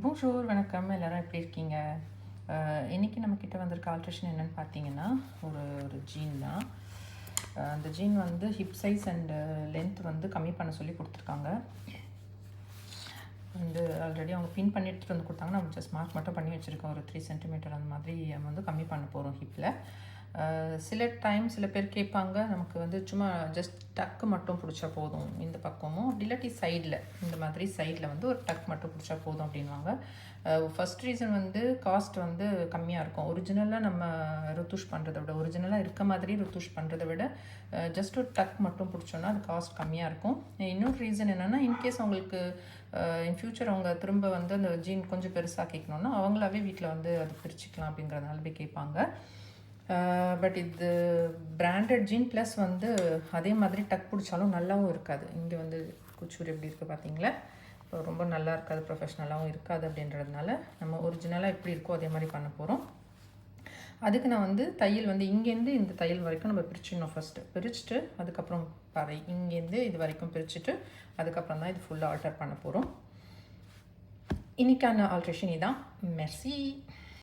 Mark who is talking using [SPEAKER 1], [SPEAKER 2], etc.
[SPEAKER 1] Bonjour வணக்கம் எல்லாரும் எப்படி இருக்கீங்க? இன்றைக்கி நம்மக்கிட்ட வந்திருக்க ஆல்ட்ரேஷன் என்னென்னு பார்த்தீங்கன்னா ஒரு ஜீன் தான். அந்த ஜீன் வந்து ஹிப் சைஸ் அண்டு லென்த் வந்து கம்மி பண்ண சொல்லி கொடுத்துருக்காங்க. வந்து ஆல்ரெடி அவங்க பின் பண்ணி எடுத்துகிட்டு வந்து கொடுத்தாங்க. நம்ம ஜஸ்ட் மார்க் மட்டும் பண்ணி வச்சுருக்கோம். ஒரு 3 சென்டிமீட்டர் அந்த மாதிரி நம்ம வந்து கம்மி பண்ண போகிறோம் ஹிப்பில். சில பேர் கேட்பாங்க, நமக்கு வந்து சும்மா ஜஸ்ட் டக்கு மட்டும் பிடிச்சா போதும் இந்த பக்கமும், இல்லாட்டி சைடில் இந்த மாதிரி சைடில் வந்து ஒரு டக் மட்டும் பிடிச்சா போதும் அப்படின்வாங்க. ஃபஸ்ட் ரீசன் வந்து காஸ்ட் வந்து கம்மியாக இருக்கும். ஒரிஜினலாக நம்ம ருத்துஷ் பண்ணுறதை விட, ஒரிஜினலாக இருக்க மாதிரி ருத்துஷ் பண்ணுறதை விட ஜஸ்ட் ஒரு டக் மட்டும் பிடிச்சோன்னா அது காஸ்ட் கம்மியாக இருக்கும். இன்னொரு ரீசன் என்னென்னா, இன்கேஸ் அவங்களுக்கு இன் ஃப்யூச்சர் அவங்க திரும்ப வந்து அந்த ஜீன் கொஞ்சம் பெருசாக கேட்கணுன்னா அவங்களாவே வீட்டில் வந்து அது பிரிச்சுக்கலாம் அப்படிங்கிறதுனால போய் கேட்பாங்க. பட் இது பிராண்டட் ஜீன் ப்ளஸ் வந்து அதே மாதிரி டக் பிடிச்சாலும் நல்லாவும் இருக்காது. இங்கே வந்து குச்சூர் எப்படி இருக்குது பார்த்தீங்களா? இப்போ ரொம்ப நல்லா இருக்காது, ப்ரொஃபஷ்னலாகவும் இருக்காது. அப்படின்றதுனால நம்ம ஒரிஜினலாக எப்படி இருக்கோ அதே மாதிரி பண்ண போகிறோம். அதுக்கு நான் வந்து தையல் வந்து இங்கேருந்து இந்த தையல் வரைக்கும் நம்ம பிரிச்சிடணும். ஃபஸ்ட்டு பிரிச்சுட்டு அதுக்கப்புறம் இங்கேருந்து இது வரைக்கும் பிரிச்சுட்டு அதுக்கப்புறம் தான் இது ஃபுல்லாக ஆல்டர் பண்ண போகிறோம். இன்றைக்கான ஆல்ட்ரேஷன் இதான். மெர்சி.